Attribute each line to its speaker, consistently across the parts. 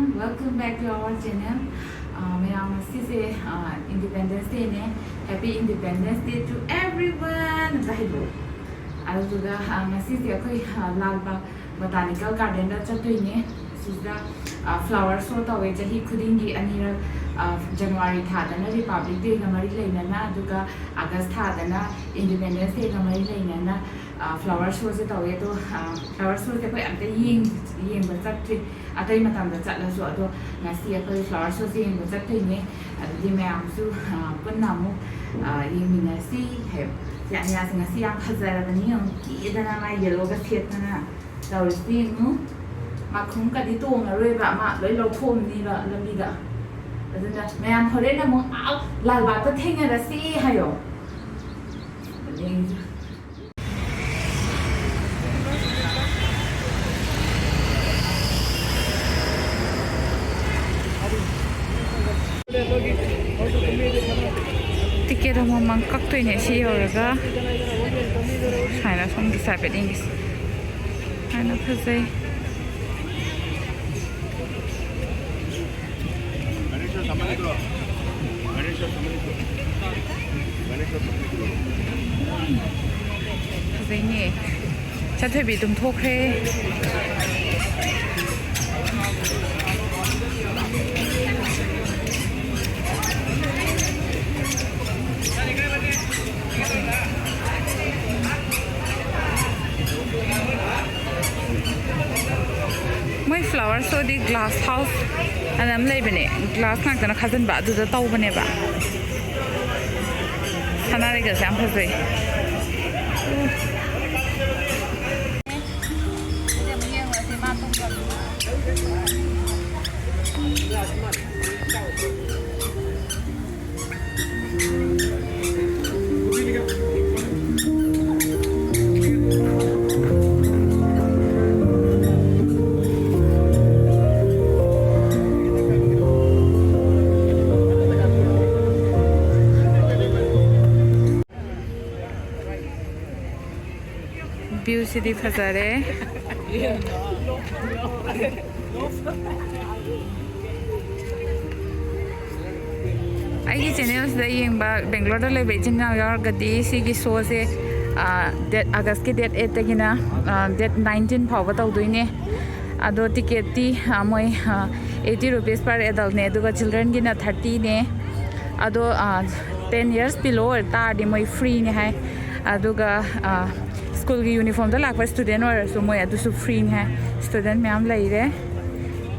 Speaker 1: everyone, welcome back to our channel. Mera masise Independence Day ne. Happy Independence Day to everyone. Zahibu. Azuga masise akoi Lal Bagh Botanical Garden da chatoi Sida flower show tawe jahi khudingi anira January thadana Republic Day namari leinana aduga August thadana Independence Day namari leinana flower show se tawe to flower show se koi ante yeng ba chatri atai matam da chatla so ado ngasi akoi flower show se yeng ba chatri ne adi mayam su punna mu yeng si he ya ya ngasi yang phazara bani yong ki dana ma yellow ga thetna tawri mu ma khung ka di tong la roi ba ma loi lo thom ni la lambi da aduna mayan hore na mo lal ba ta thenga ra si hayo ticket mo mang kak to ne si yoga haina som ki sa peding haina phaseนี่ฉันเทบีตุ่มโทเคไม่ flower so di glass house อันนั้นเลยเป็นเนี่ย glass นักแต่นักขันบะดูจะโตเป็นเนี่ยบะท่านาเด็กจะแซมเพอร์ซี่วิวสิดีฟาซาเร่ไอ้ที่เจเนลส์ได้ยิงบ่าเบงกลอร์เลยไปจินนิวยอร์กก็ดีสิกิโซเซ่เดทอากาสก์เดท8แต่กินะเดท19พอว่าตัวด้วยเนี่ยอะโดติเกตที่มวย80 rupees per adult เนี่ยดูว่า children กินะ30เนี่ยอะโด10 years below ตาดีมวยฟรีเนี่ยให้อะดูว่าschool की uniform तो लाख पर student और सो मोया तो सब free है student में हम ले रहे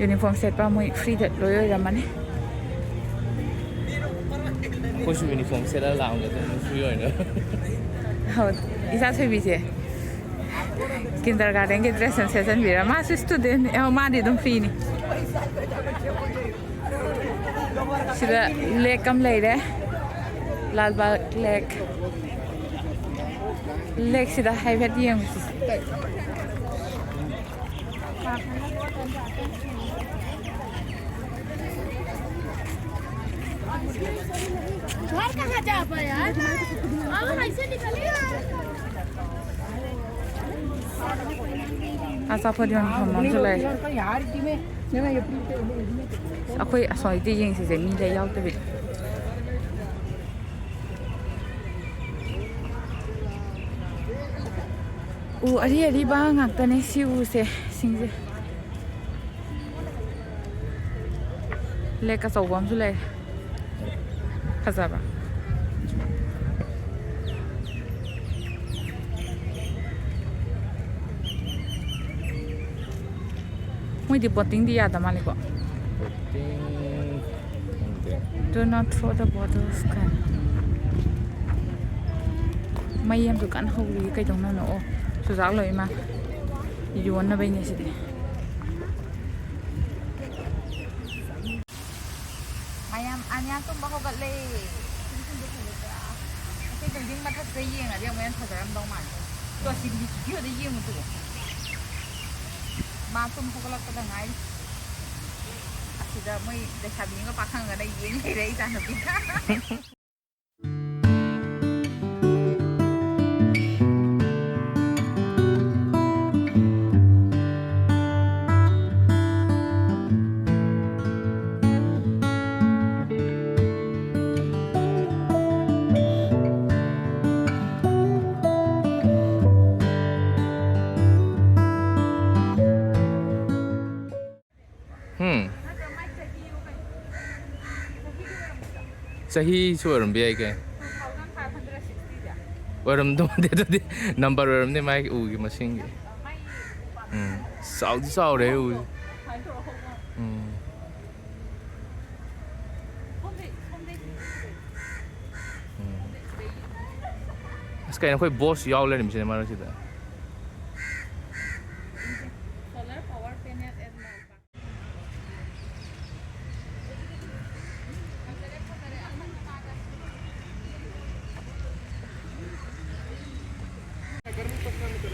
Speaker 1: uniform set पर मोय free थे लोयो रमने
Speaker 2: कुछ uniform set ला लाऊंगा तो free होए ना
Speaker 1: हाँ इसा से भी थे kindergarten के dress and session भी रहा मास student माँ दी तुम free नहीं सिर्फ लेक कम ले रहे लाल बाग लेकเล็กสิดาให้เพชรเยี่ยมघर कहाँ जा पाया यार हम ऐसे निकलेอาซาพอดีมันทำมันจะเลยเอาคุยสอยที่ยิงสิเสียมีใจยาวตัวบิดअरी बा ngakta siu se singse le ka sawam su le khazaba mui di boting di ya da mali ko do not throw the bottles kan mai yam tu kan holi kai dong na noสุดท้ายเลยมาอยู่วันนั้นไปเนี่ยสิมายามอันนี้ตุ้มบ้าเขาก็เลยที่จริงๆมันถ้าจะยิงอ่ะเดี๋ยวมันถ้าจะรำดองมันตัวสิ่งที่เยอะได้ยิงมันตัวมาตุ้มเขาก็รับกันไงที่จะไม่ได้ชาบินก็ปักข้างกันได้ยิงได้จานหนึ่ง
Speaker 2: ꯆꯍꯤꯁꯨ ꯑꯣꯏꯔꯝꯕ ꯌꯥꯏ ꯀꯩ
Speaker 1: 2560ꯗ
Speaker 2: ꯑꯣꯏꯔꯝꯗꯧꯗꯤ ꯑꯗꯨꯗꯤ number ꯑꯣꯏꯔꯝꯅꯤ ꯃꯥꯒꯤ ꯎꯒꯤ ꯃꯁꯤꯡꯒꯤ ꯆꯥꯎꯗꯤ ꯆꯥꯎꯔꯦ ꯎꯁꯦ ꯑꯁ ꯀꯩꯅꯣ ꯑꯩꯈꯣꯏ ꯕꯣꯁ ꯌꯥꯎ ꯂꯩꯔꯝꯃꯤꯁꯤꯅꯦ ꯃꯔꯛꯁꯤꯗ
Speaker 1: solar power panel and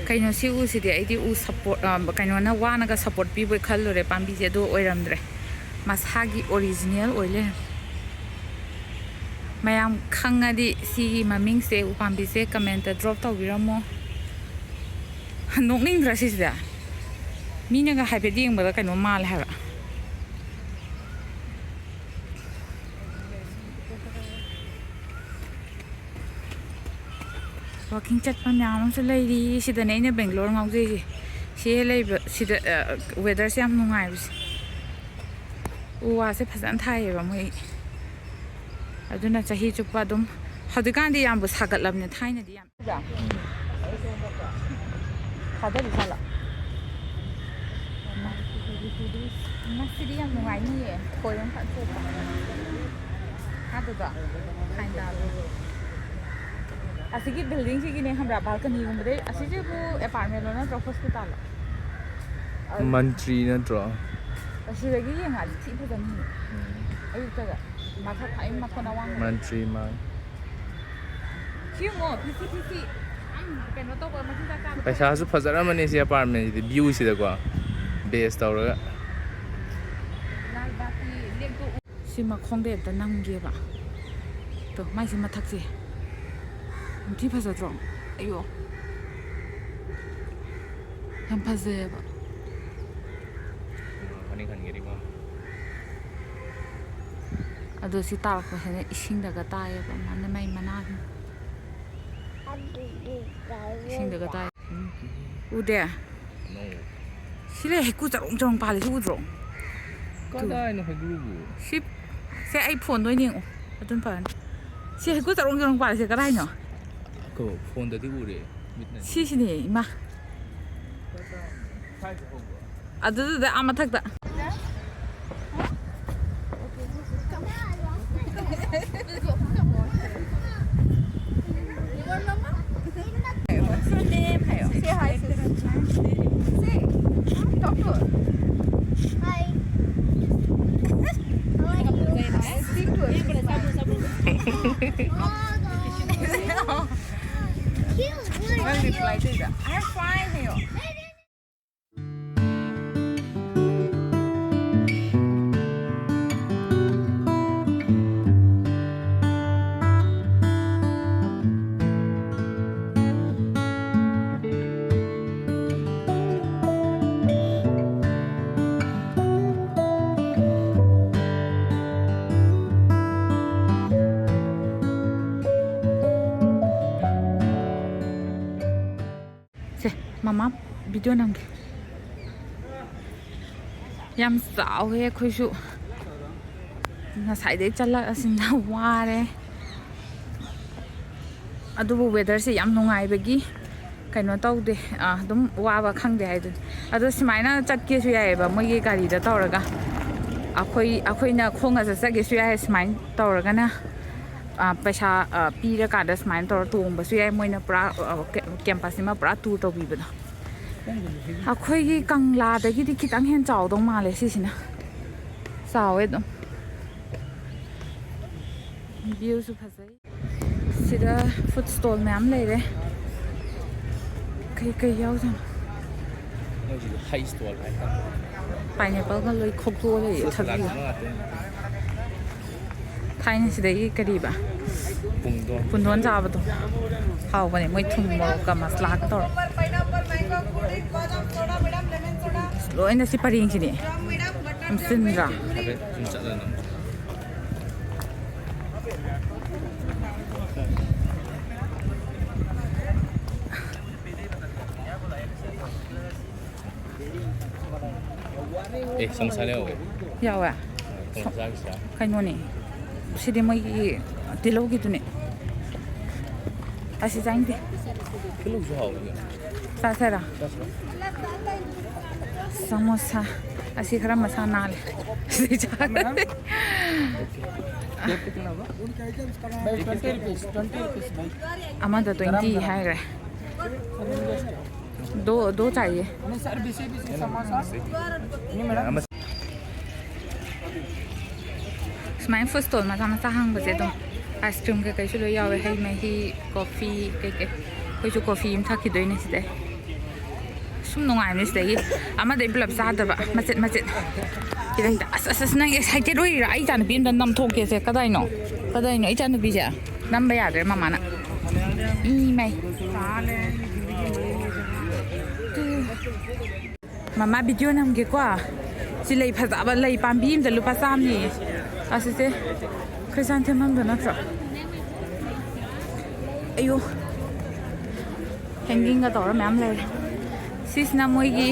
Speaker 1: ꯀꯩꯅꯣ ꯁꯤ ꯎꯁꯤꯗꯤ ꯑꯩꯗꯤ ꯎ ꯁꯞꯄꯣꯔꯠ ꯀꯩꯅꯣꯅ ꯋꯥꯅꯒ ꯁꯞꯄꯣꯔꯠ ꯄꯤꯕꯣꯏ ꯈꯜꯂꯨꯔꯦ ꯄꯥꯝꯕꯤꯁꯦ ꯑꯗꯨ ꯑꯣꯏꯔꯝꯗ꯭ꯔꯦ ꯃꯁꯥꯒꯤ ꯑꯣꯔꯤꯖꯤꯅꯦꯜ ꯑꯣꯏ ꯂꯩꯔꯝꯃꯦ ꯃꯌꯥꯝ ꯈꯪꯉꯗꯤ ꯁꯤꯒꯤ ꯃꯃꯤꯡꯁꯦ ꯎ ꯄꯥꯝꯕꯤꯁꯦ ꯀꯃꯦꯟꯇ ꯗ꯭ꯔꯣꯞ ꯇꯧꯕꯤꯔꯝꯃꯣ ꯅꯣꯛꯅꯤꯡꯗ꯭ꯔꯥ ꯁꯤꯁꯤꯗ ꯃꯤꯅꯒ ꯍꯥꯏꯐꯦꯠ ꯌꯦꯡꯕꯗ ꯀꯩꯅꯣ ꯃꯥꯜꯂꯦ ꯍꯥꯏꯕ ꯋꯥꯛꯀꯤꯡ ꯆꯠꯄ ꯃꯌꯥꯝ ꯑꯃꯁꯨ ꯂꯩꯔꯤ ꯁꯤꯗꯅꯦ ꯑꯩꯅ ꯕꯦꯡꯒ꯭ꯂꯣꯔ ꯉꯥꯎꯖꯩꯁꯦ ꯁꯤ ꯂꯩꯕ ꯁꯤꯗ ꯋꯦꯗꯔꯁꯦ ꯌꯥꯝ ꯅꯨꯡꯉꯥꯏꯕꯁꯦ ꯎ ꯋꯥꯁꯦ ꯐꯖꯅ ꯊꯥꯏꯌꯦꯕ ꯃꯣꯏ ꯑꯗꯨꯅ ꯆꯍꯤ ꯆꯨꯞꯄ ꯑꯗꯨꯝ ꯍꯧꯖꯤꯛꯀꯥꯟꯗꯤ ꯌꯥꯝꯕꯨ ꯁꯥꯒꯠꯂꯕꯅꯦ ꯊꯥꯏꯅꯗꯤ ꯌꯥꯝ ꯊꯥꯗꯔꯤ ꯁꯥꯠꯂ ꯉꯁꯤꯗꯤ ꯌꯥꯝ ꯅꯨꯡꯉꯥꯏꯅꯤꯌꯦ ꯈꯣꯏ ꯑꯃ ꯐꯠꯊꯣꯛꯄ ꯑꯗꯨꯗ ꯐꯥꯏꯟ ꯇꯥꯕ ꯑꯁꯤꯒꯤ ꯕꯤꯜꯗꯤꯡꯁꯤꯒꯤꯅꯦ ꯈꯪꯕ꯭ꯔꯥ ꯕꯥꯜꯀꯅꯤꯒꯨꯝꯕꯗꯩ ꯑꯁꯤꯁꯤꯕꯨ ꯑꯦꯄꯥꯔꯠꯃꯦꯟꯂꯣ ꯅꯠꯇ꯭ꯔꯒ ꯍꯣꯁꯄꯤꯇꯥꯜꯂꯣ
Speaker 2: ꯃꯟꯇ꯭ꯔꯤ ꯅꯠꯇ꯭ꯔꯣ
Speaker 1: ꯑꯁꯤꯗꯒꯤ ꯌꯦꯡꯉꯛꯑꯗꯤ ꯊꯤ ꯐꯖꯅꯤ ꯑꯌꯨꯛꯇꯒ ꯃꯊꯛ ꯑꯩ ꯃꯊꯣꯟ ꯑꯋꯥꯡꯕ
Speaker 2: ꯃꯟꯇ꯭ꯔꯤ ꯃꯥ
Speaker 1: ꯁꯤ ꯌꯦꯡꯉꯣ ꯐꯤꯁꯤ ꯀꯩꯅꯣ ꯇꯧꯕ ꯃꯆꯤꯟꯖꯥꯛ ꯆꯥꯕ
Speaker 2: ꯄꯩꯁꯥꯁꯨ ꯐꯖꯔꯝꯃꯅꯤ ꯁꯤ ꯑꯦꯄꯥꯔꯠꯃꯦꯟꯁꯤꯗꯤ ꯚ꯭ꯌꯨꯁꯤꯗꯀꯣ ꯕꯦꯁ ꯇꯧꯔꯒ ꯁꯤ ꯃꯈꯣꯡꯗ ꯑꯝꯇ ꯅꯝꯒꯦꯕ ꯇꯣ ꯃꯥꯏꯁꯤ ꯃꯊꯛꯁꯦ ꯌꯥꯝ ꯊꯤ ꯐꯖꯗ꯭ꯔꯣ ꯑꯌꯣ ꯌꯥꯝ ꯐꯖꯩꯑꯕ ꯑꯗꯣ ꯁꯤ ꯇꯥꯔꯛꯄꯁꯤꯅ ꯏꯁꯤꯡꯗꯒ ꯇꯥꯏꯌꯦꯕ ꯃꯥꯅ ꯃꯩ ꯃꯅꯥꯁꯤꯅ ꯏꯁꯤꯡꯗꯒ ꯇꯥꯏ ꯎꯗꯦ ꯁꯤ ꯂꯩ ꯍꯩꯀꯨ ꯆꯔꯣꯡ ꯆꯔꯣꯡ ꯄꯥꯜꯂꯤꯁꯤ ꯎꯗ꯭ꯔꯣ ꯀꯗꯥꯏꯅꯣ ꯍꯩꯒ꯭ꯔꯨꯕꯨ
Speaker 1: ꯁꯦ ꯑꯩ ꯐꯣꯟꯗ ꯑꯣꯏꯅ ꯌꯦꯡꯉꯨ ꯑꯗꯨꯅ ꯐꯔꯅꯤ ꯁꯤ ꯍꯩꯀꯨ ꯆꯔꯣꯡ ꯆꯔꯣꯡ ꯄꯥꯜꯂꯤꯁꯦ ꯀꯗꯥꯏꯅꯣ
Speaker 2: ꯐꯣꯟꯗꯗꯤ ꯎꯔꯦ
Speaker 1: ꯁꯤꯁꯤꯅꯦ ꯏꯃꯥ ꯑꯗꯨꯗꯨꯗ ꯑꯥ ꯃꯊꯛꯇ I'm fine here. ꯃꯃꯥ ꯚꯤꯗꯤꯑꯣ ꯅꯝꯒꯦ ꯌꯥꯝ ꯆꯥꯎꯋꯦ ꯑꯩꯈꯣꯏꯁꯨ ꯉꯁꯥꯏꯗꯩ ꯆꯠꯂꯛꯑꯁꯤꯅ ꯋꯥꯔꯦ ꯑꯗꯨꯕꯨ ꯋꯦꯗꯔꯁꯦ ꯌꯥꯝ ꯅꯨꯡꯉꯥꯏꯕꯒꯤ ꯀꯩꯅꯣ ꯇꯧꯗꯦ ꯑꯗꯨꯝ ꯋꯥꯕ ꯈꯪꯗꯦ ꯍꯥꯏꯗꯨꯅꯤ ꯑꯗꯣ ꯁꯨꯃꯥꯏꯅ ꯆꯠꯀꯦꯁꯨ ꯌꯥꯏꯑꯕ ꯃꯣꯏꯒꯤ ꯒꯥꯔꯤꯗ ꯇꯧꯔꯒ ꯑꯩꯈꯣꯏꯅ ꯈꯣꯡꯅ ꯆꯠꯆꯒꯦꯁꯨ ꯌꯥꯏ ꯁꯨꯃꯥꯏꯅ ꯇꯧꯔꯒꯅ ꯄꯩꯁꯥ ꯄꯤꯔꯀꯥꯟꯗ ꯁꯨꯃꯥꯏꯅ ꯇꯧꯔ ꯇꯣꯡꯕꯁꯨ ꯌꯥꯏ ꯃꯣꯏꯅ ꯄꯨꯔꯥ ꯀꯦꯝꯄꯁꯁꯤꯃ ꯄꯨꯔꯥ ꯇꯨꯔ ꯇꯧꯕꯤꯕꯗꯣ ꯑꯩꯈꯣꯏꯒꯤ ꯀꯪꯂꯥꯗꯒꯤꯗꯤ ꯈꯤꯇꯪ ꯍꯦꯟꯅ ꯆꯥꯎꯗꯧ ꯃꯥꯜꯂꯦ ꯁꯤꯁꯤꯅ ꯆꯥꯎꯋꯦ ꯑꯗꯨꯝ ꯚ꯭ꯌꯨꯁꯨ ꯐꯖꯩ ꯁꯤꯗ ꯐꯨꯗ ꯁ꯭ꯇꯣꯜ ꯃꯌꯥꯝ ꯂꯩꯔꯦ ꯀꯩ ꯌꯥꯎꯖꯥꯠꯅꯣ
Speaker 2: ꯍꯩ ꯁ꯭ꯇꯣꯜ ꯍꯥꯏꯇꯥꯔꯦ
Speaker 1: ꯄꯥꯏꯅꯦꯄꯜꯒ ꯂꯣꯏ ꯈꯣꯛꯇꯣꯛꯑ ꯂꯩꯌꯦ ꯊꯕꯤꯒ ꯊꯥꯏꯅ ꯁꯤꯗꯒꯤ ꯀꯔꯤꯕ ꯄꯨꯟꯗꯣꯟ ꯆꯥꯕꯗꯣ ꯍꯥꯎꯕꯅꯦ ꯃꯣꯏ ꯊꯨꯝ ꯃꯣꯔꯣꯛꯀ ꯃꯁꯂꯥꯒ ꯇꯧꯔ ꯂꯣꯏꯅ ꯁꯤ ꯄꯔꯦꯡꯁꯤꯅꯦ ꯌꯥꯝ ꯆꯤꯟꯗ꯭ꯔꯥ
Speaker 2: ꯁꯃꯣꯁꯥ ꯌꯥꯎꯋꯦ
Speaker 1: ꯌꯥꯎꯋꯦ ꯀꯩꯅꯣꯅꯦ ꯁꯤꯗꯤ ꯃꯣꯏꯒꯤ ꯇꯤꯜꯍꯧꯒꯤꯗꯨꯅꯦ ꯑꯁꯤ ꯆꯥꯅꯤꯡꯗꯦ
Speaker 3: ꯇꯤꯜꯍꯧꯁꯨ ꯍꯥꯎꯕꯅꯦ
Speaker 1: ꯆꯥꯁꯦꯔꯥ
Speaker 3: ꯆꯥꯁꯤꯔꯣ
Speaker 1: ꯁꯃꯣꯁꯥ ꯑꯁꯤ ꯈꯔ ꯃꯁꯥ ꯅꯥꯜꯂꯦ ꯁꯤꯗꯩ ꯆꯥꯒꯗꯤ ꯑꯃꯗ 20 ꯍꯥꯏꯈ꯭ರೆ दो चाहिए सुमाइन फूड स्टॉल मचा मचा हांबसे दो आइसक्रीम के कैसे लो यावे है मही कॉफी के कोई जो कॉफी इम थाकी दोइने सिदे सुम नुंगाइने सिदे अमदे ब्लब चादबा मचेत मचेत किदं अस नंग एक्साइटेड ओइरा आई जान बिम द नम थोके से कदाइनो आई जान बिजे number यादरे मामाना E my Mama video namge kwa silai phazaba lai pambi imda lupa samni asise chrysanthemum da natra ayo hanging ga tor ma'am lai sisna moi gi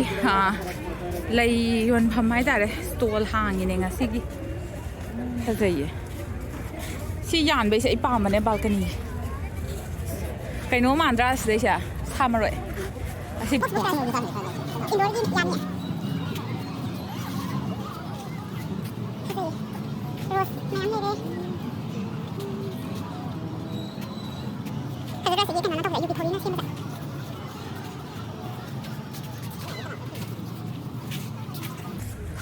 Speaker 1: lai yon phamai dare stall hang ni nga sigi phazai si yan bai sai pa mane balcony kaino mandra sai sha samaroi asi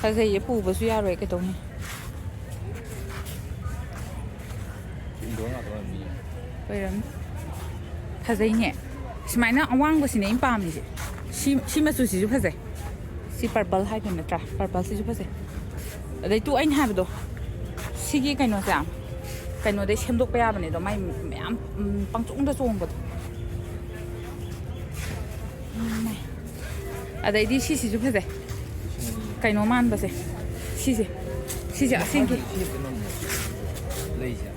Speaker 1: Khazai pu ba su ya roi ke tong ni oiram khazai ne smaina awang ba sine impam ni si ma su si ju phazai si purple hai na tra purple si ju phazai adai tu ain ha ba do si gi kaino sa kaino dai semdok pa ya ba ne do mai myam pangchung da chong ba do adai di si ju phazai kaino man ba se si asingi
Speaker 3: leija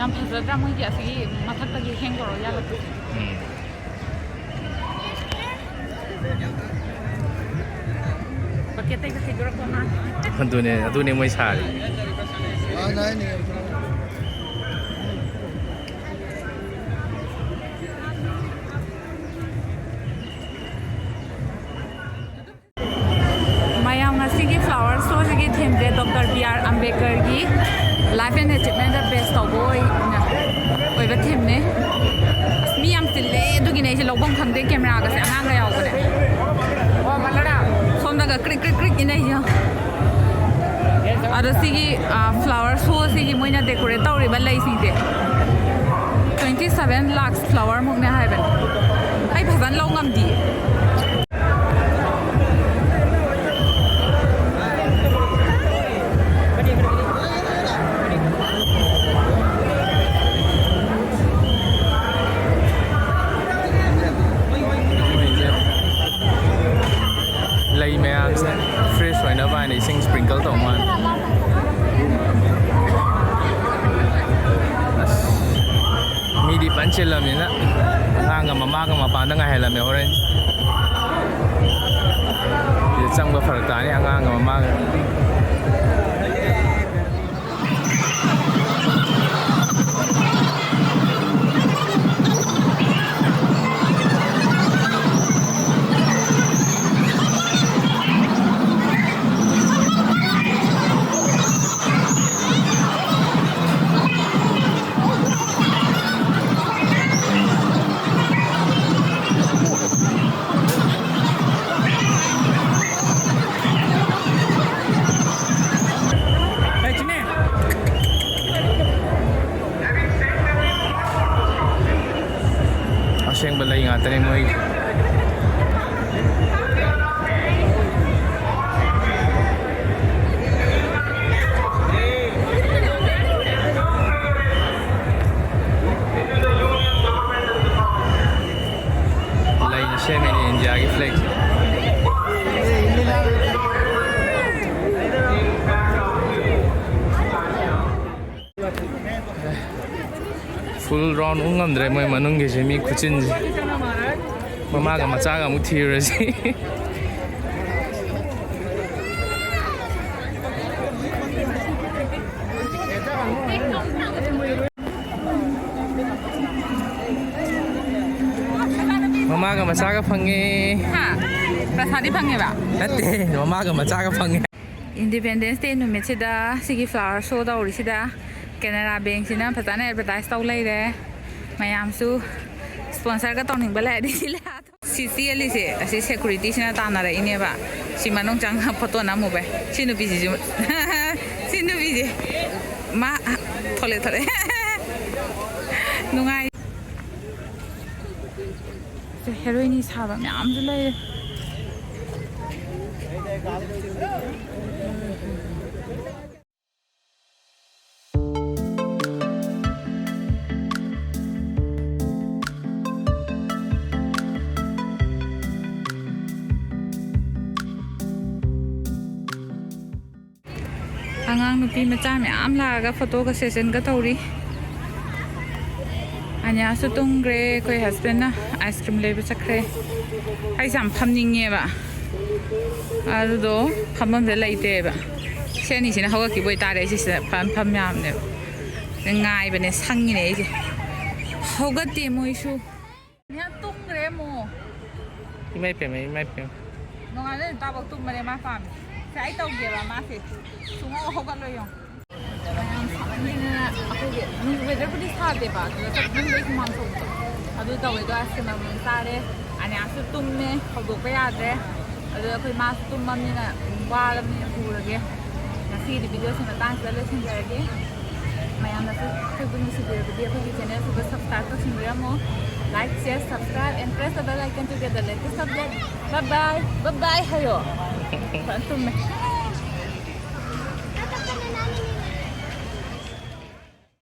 Speaker 1: Yang phazadra moi gi asi mathak ta gi hang goro ya la tu paket ai ka sigura ko na
Speaker 3: adune moi sari
Speaker 4: nai ni
Speaker 1: mayam ngasi gi flower show gi theme de Dr. B.R. Ambedkar gi life and achievement the best of boy oi ba theme ne mi am tille du gi nei se lobong khangde camera ga se angang ga yaw ga de o malada somda ga krik krik krik inai ya ada sigi flower show sigi moina decorate tawri ba lai sing de 27 lakhs flower muk ne haiben ai bhajan lo ngam di
Speaker 3: lei mẹ sẽ fresh rồi nó vai này sinh sprinkle tổng mà mi đi bán trên làm gì nữa hàng mà má mà bán đang ngày làm mẹ hồi thì trong cái phần tái này hàng mà má Siyang balay nga tayo mo full round ꯎ ꯉꯝꯗ꯭ꯔꯦ ꯃꯣꯏ ꯃꯅꯨꯡꯒꯤꯁꯦ ꯃꯤ ꯈꯨꯆꯤꯟꯁꯦ ꯃꯃꯥꯒ ꯃꯆꯥꯒ ꯑꯃꯨꯛ ꯊꯤꯔꯨꯔꯁꯤ ꯃꯃꯥꯒ ꯃꯆꯥꯒ ꯐꯪꯉꯦ
Speaker 2: ꯍꯥ ꯄ꯭ꯔꯁꯥꯗꯤ ꯐꯪꯉꯦꯕ
Speaker 3: ꯅꯠꯇꯦ ꯃꯃꯥꯒ ꯃꯆꯥꯒ ꯐꯪꯉꯦ
Speaker 2: ꯏꯟꯗꯤꯄꯦꯟꯗꯦꯟꯁ ꯗꯦ ꯅꯨꯃꯤꯠꯁꯤꯗ ꯁꯤꯒꯤ ꯐ꯭ꯂꯥꯋꯔ ꯁꯣ ꯇꯧꯔꯤꯁꯤꯗ ꯀꯦꯅꯔꯥ ꯕꯦꯡꯁꯤꯅ ꯐꯖꯅ ꯑꯦꯗꯚꯔꯇꯥꯏꯁ ꯇꯧ ꯂꯩꯔꯦ ꯃꯌꯥꯝꯁꯨ ꯁ꯭ꯄꯣꯟꯁꯔꯒ ꯇꯧꯅꯤꯡꯕ ꯂꯩꯔꯗꯤ ꯁꯤ ꯆꯦꯜꯂꯤꯁꯦ ꯑꯁꯤ ꯁꯦꯀꯨꯔꯤꯇꯤꯁꯤꯅ ꯇꯥꯟꯅꯔꯛꯏꯅꯦꯕ ꯁꯤ ꯃꯅꯨꯡ ꯆꯪꯉ ꯐꯣꯇꯣ ꯅꯝꯃꯨꯕꯩ ꯁꯤ ꯅꯨꯄꯤꯁꯤꯁꯨ ꯁꯤ ꯅꯨꯄꯤꯁꯦ ꯃꯥ ꯊꯣꯛꯂꯛꯑꯦ ꯅꯨꯡꯉꯥꯏ ꯍꯦꯔꯣꯏꯅꯤ ꯁꯥꯕ ꯃꯌꯥꯝꯁꯨ ꯂꯩꯔꯦ ꯑꯉꯥꯡ ꯅꯨꯄꯤ ꯃꯆꯥ ꯃꯌꯥꯝ ꯂꯥꯛꯑꯒ ꯐꯣꯇꯣꯒ ꯁꯦꯁꯟꯒ ꯇꯧꯔꯤ ꯑꯅꯤꯌꯥꯁꯨ ꯇꯨꯝꯈ꯭ꯔꯦ ꯑꯩꯈꯣꯏ ꯍꯁꯕꯦꯟꯅ ꯑꯥꯏꯁ ꯀ꯭ꯔꯤꯝ ꯂꯩꯕ ꯆꯠꯈ꯭ꯔꯦ ꯑꯩꯁꯦ ꯌꯥꯝ ꯐꯝꯅꯤꯡꯉꯦꯕ ꯑꯗꯨꯗꯣ ꯐꯝꯐꯝꯁꯦ ꯂꯩꯇꯦꯕ ꯁꯤ ꯑꯅꯤꯁꯤꯅ ꯍꯧꯒꯠꯈꯤꯕ ꯑꯣꯏꯇꯥꯔꯦ ꯁꯤꯁꯤꯗ ꯐꯝ ꯌꯥꯝꯅꯦꯕ ꯉꯥꯏꯕꯅꯦ ꯁꯪꯉꯤꯅꯦ ꯑꯩꯁꯦ ꯍꯧꯒꯠꯇꯦ ꯃꯣꯏꯁꯨ ꯇꯨꯝꯈ꯭ꯔꯦ ꯑꯃꯨꯛ
Speaker 3: ꯏꯃꯥꯏ ꯄꯦꯝꯃ
Speaker 2: ꯅꯣꯡꯉꯥꯜꯂ ꯇꯥꯕꯛ ꯇꯨꯝꯕꯅꯦ ꯃꯥ ꯄꯥꯝꯃꯦ ꯁꯦ ꯑꯩ ꯇꯧꯒꯦꯕ ꯃꯥꯁꯦ ꯁꯨꯡꯍꯧ ꯍꯧꯒꯠꯂꯣꯏ ꯌꯦꯡꯉꯣ ꯃꯌꯥꯝ ꯁꯥꯃꯟꯗꯅ ꯑꯩꯈꯣꯏꯒꯤ ꯋꯦꯗꯔꯕꯨꯗꯤ ꯁꯥꯗꯦꯕ ꯑꯗꯨꯗ ꯆꯠꯃꯟꯕꯩ ꯍꯨꯃꯥꯡ ꯊꯣꯛꯄꯗꯣ ꯑꯗꯨ ꯇꯧꯋꯦ ꯑꯗꯣ ꯑꯥꯏꯁ ꯀ꯭ꯔꯤꯝ ꯑꯃꯃꯝ ꯆꯥꯔꯦ ꯑꯅꯤꯌꯥꯁꯨ ꯇꯨꯝꯃꯦ ꯍꯧꯗꯣꯛꯄ ꯌꯥꯗ꯭ꯔꯦ ꯑꯗꯣ ꯑꯩꯈꯣꯏ ꯃꯥꯁꯨ ꯇꯨꯝꯃꯕꯅꯤꯅ ꯋꯥꯔꯕꯅꯤꯅ ꯄꯨꯔꯒꯦ ꯉꯁꯤꯒꯤꯗꯤ ꯚꯤꯗꯤꯑꯣꯁꯤ ꯃꯇꯥꯡꯁꯤꯗ ꯂꯣꯏꯁꯤꯟꯖꯔꯒꯦ ꯃꯌꯥꯝꯅꯁꯨ ꯑꯩꯈꯣꯏꯕꯨ ꯅꯨꯡꯁꯤꯕꯤꯔꯕꯗꯤ ꯑꯩꯈꯣꯏꯒꯤ ꯆꯦꯅꯦꯜꯁꯤꯕꯨ ꯁꯕꯁꯀ꯭ꯔꯥꯏꯕ ꯇꯧꯁꯤꯟꯕꯤꯔꯝꯃꯣ ꯂꯥꯏꯛ ꯁꯤꯌꯔ ꯁꯕꯁꯀ꯭ꯔꯥꯏꯕ and press the bell icon to get the latest update bye bye ꯍꯥꯏꯌꯣ ꯐꯖꯅ ꯇꯨꯝꯃꯦ